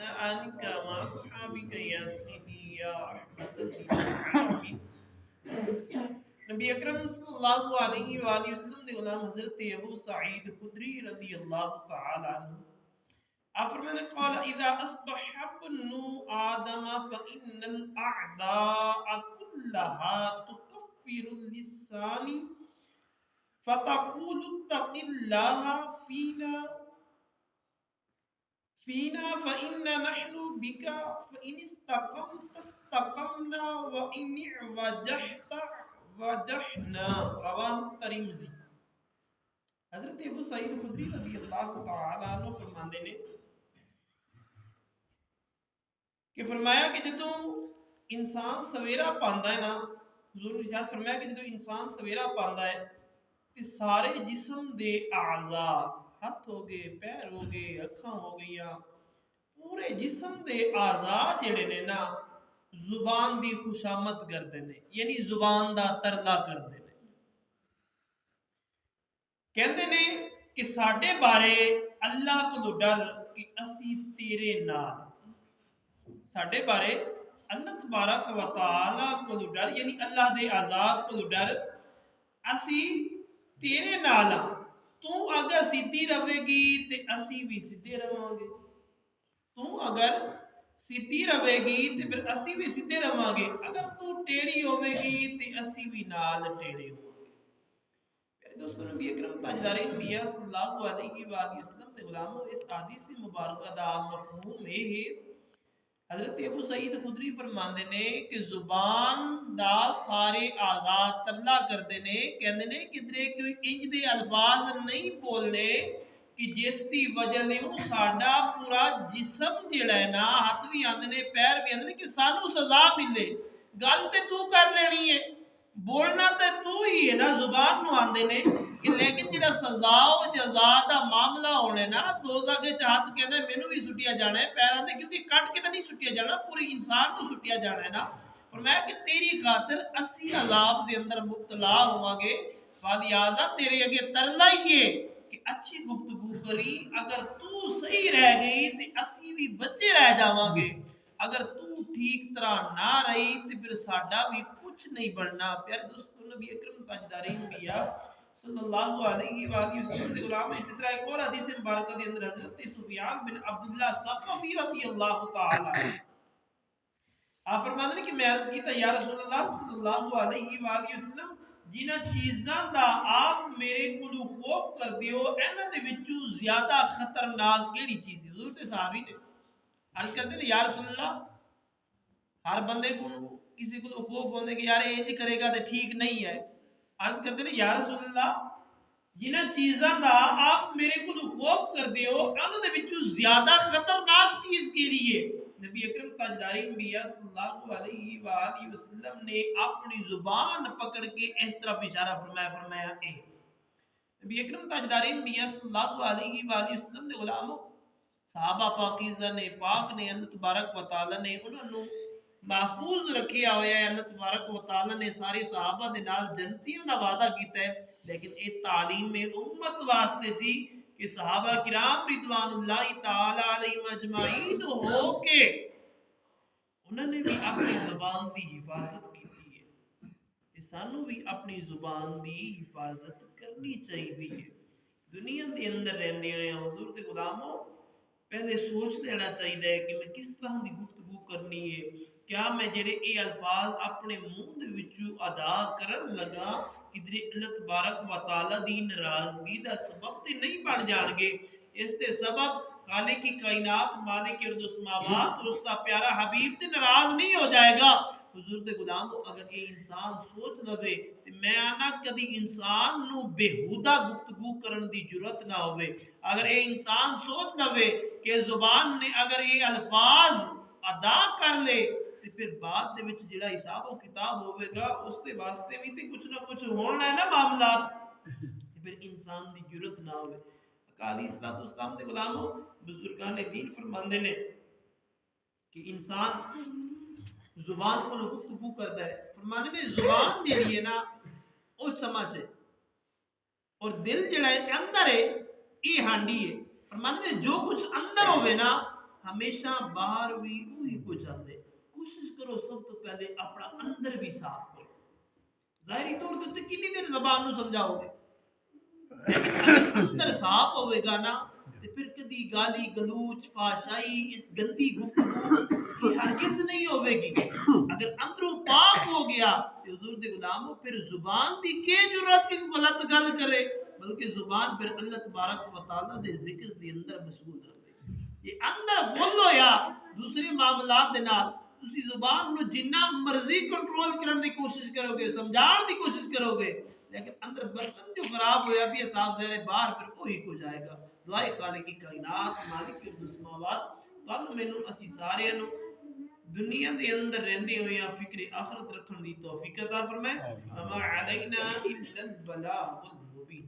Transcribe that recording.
عنك مع أصحابك يا سيدي يا رحمة للعالمين. نبی اکرم صلی اللہ علیہ وآلہ وسلم نے غلام حضرت ابو سعید خدری رضی اللہ تعالی عنہ آپ فرمانے قال اذا اصبح ابن آدم فإن الأعداء كلها تكفر اللسان فتقول اتق الله فينا فإنا نحن بك فإن استقمت استقمنا وإن وجحت وجحنا رواہ ترمذی. حضرت ابو سعید خدری رضی اللہ تعالی عنہ فرماندے نے کہ فرمایا کہ جدوں انسان سویرا پاندا ہے نا، حضور نے ارشاد فرمایا کہ جدوں انسان سویرا پاندا ہے تے سارے جسم دے اعضاء، ہاتھ ہو گئے، پیر ہو گئے، اکھاں ہو گئیاں، پورے جسم دے اعضاء جڑے نے نا زبان دی خوشامد کردے نے، یعنی زبان دا ترلا کردے نے. کہندے نے کہ ساڈے بارے اللہ کو ڈر کہ اسی تیرے نال، ساڈے بارے اللہ تبارک و تعالی کو ڈر یعنی اللہ دے عذاب کو ڈر اسی تیرے نال ہاں. تو اگر سیدھی رہے گی تے اسی بھی سیدھے رہاں گے، تو اگر سیدھی رہے گی تے پھر اسی بھی سیدھے رہاں گے، اگر تو ٹیڑھی ہوے گی تے اسی بھی نال ٹیڑھے ہوں گے. میرے دوستوں، نبی اکرم تاجدار انبیاء صلی اللہ علیہ وآلہ وسلم دے غلاموں، اس حدیث مبارکہ دا مفہوم یہ ہے. حضرت ابو سعید خدری فرماندے نے کہ زبان دا سارے اعضاء ترلا کردے نے، کہندے نے کدرے کوئی انج دے الفاظ نہیں بولنے کہ جس دی وجہ نے ساڈا پورا جسم جڑا ہے نا، ہاتھ بھی آندے نے، پیر بھی آندے نے، کہ سانو سزا ملے. گل تے تو کر لینی ہے، بولنا تے تو ہی ہے نا، زبان نو آندے نے کہ لیکن جڑا سزا و جزا دا معاملہ ہونے نا، دوزخ وچ ہاتھ کہندا ہے مینوں بھی سٹیا جانا ہے، پیر آندے کیونکہ کٹ کے تے نہیں سٹیا جانا، پوری انسان کو سٹیا جانا ہے نا. فرمایا کہ تیری خاطر اسی عذاب دے اندر مبتلا ہوواں گے، فلہذا تیرے اگے ترلا ہی ہے کہ اچھی گفتگو کری، اگر تو صحیح رہ گئی تے اسی بھی بچے رہ جاواں گے، اگر تو ٹھیک طرح نہ رہی تے پھر ساڈا بھی کچھ نہیں بننا. پیارے دوستو، نبی اکرم تاجدار انبیاء صلی اللہ علیہ وآلہ وسلم دے غلام اسی طرح ایک اور حدیث مبارکہ دے اندر حضرت سفیان بن عبداللہ ثقفی رضی اللہ تعالی آپ فرماتے ہیں کہ میں عرض کیتا یا رسول اللہ صلی اللہ علیہ وآلہ وسلم جنہ چیزاں دا آپ میرے کو خوف کر دیو انہاں دے وچوں زیادہ خطرناک کیڑی چیز ہے؟ حضور تے صحابی نے عرض کرتے ہیں یا رسول اللہ، ہر بندے کو کسی کو خوف ہونے کہ یار انج کرے گا تے ٹھیک نہیں ہے. عرض کرتے ہیں یا رسول اللہ جنہ چیزاں دا آپ میرے کو خوف کر دیو انہاں دے وچوں زیادہ خطرناک چیز کیڑی ہے؟ نبی اکرم تاجدار انبیاء صلی اللہ علیہ وآلہ وسلم نے اپنی زبان پکڑ کے اس طرف اشارہ فرمایا اے. نبی اکرم تاجدار انبیاء صلی اللہ علیہ وآلہ وسلم نے غلاموں صحابہ پاکیزہ نے پاک نے اللہ تبارک و تعالی نے انہوں نے محفوظ رکھیا ہویا ہے. اللہ تبارک و تعالی نے سارے صحابہ دے نال جنتیوں دا وعدہ کیتا ہے، لیکن اے تعلیم میں امت واسطے سی کہ صحابہ کرام رضوان اللہ تعالی علیہم اجمعین ہو کے انہوں نے بھی اپنی زبان دی حفاظت کی ہے. سانو بھی اپنی زبان دی حفاظت کرنی چاہیے. دنیا دے اندر رہنے ہیں حضور دے غلاموں، پہلے سوچ لینا چاہیے کہ میں کس طرح دی گفتگو کرنی ہے. کیا میں جڑے اے الفاظ اپنے منہ دے وچوں ادا کرن لگا کدھر اللہ تبارک و تعالی دی ناراضگی دا سبب تے نہیں بن جان گے؟ اس تے سبب خالق کی کائنات مالک ارض و سماوات اور اس کا پیارا حبیب تے ناراض نہیں ہو جائے گا. حضور دے غلاموں اگر یہ انسان سوچ لوے تے میں آنا کدی انسان نو بےہودہ گفتگو کرن دی جرت نہ ہوے. اگر یہ انسان سوچ لوے کہ زبان نے اگر یہ الفاظ ادا کر لے تے پھر بعد دے وچ جڑا حساب و کتاب ہوے گا اس دے واسطے بھی تے کچھ نہ کچھ ہونا ہے نا معاملات، پھر انسان دی جرت نہ ہوے. اکالی صلاۃ والسلام دے غلاموں بزرگان دین فرماندے نے کہ انسان زبان کو گفتگو کرتا ہے، فرمانے نے زبان جڑی ہے نا او چمچ ہے اور دل جڑا ہے اندر ہے یہ ہانڈی ہے. فرمانے نے جو کچھ اندر ہوئے نا ہمیشہ باہر بھی وہی کو چاہتے. کوشش کرو سب تو پہلے اپنا اندر بھی صاف کرو. ظاہری طور تے کنی دیر زبان نو سمجھاؤ گے، لیکن اگر اندر صاف ہوئے گا نا تو پھر کدی گالی گلوچ فحاشائی اس گندی گفتگو یہ ہرگز نہیں ہوئے گی. اگر اندروں پاک ہو گیا تو حضور دے غلاموں پھر زبان دی کی ضرورت کہ غلط گل کرے، بلکہ زبان پھر اللہ تبارک و تعالی دے ذکر دے اندر مشغول رہے. یہ اندر غل ہویا دوسرے معاملات دے نال تسی زبان نو جنہ مرضی کنٹرول کرنے کی کوشش کرو گے، سمجھان دی کوشش کرو گے، لیکن اندر برتن جو خراب ہویا بھی صاف ظاہر باہر پھر وہی ہو جائے گا. دعائے خالق کی کائنات مالک السماوات تانوں مینوں اسی سارے نو دنیا دے اندر رہندے ہوئے فکر آخرت رکھن دی توفیق عطا فرمائے. وما علینا الا البلاغ المبین.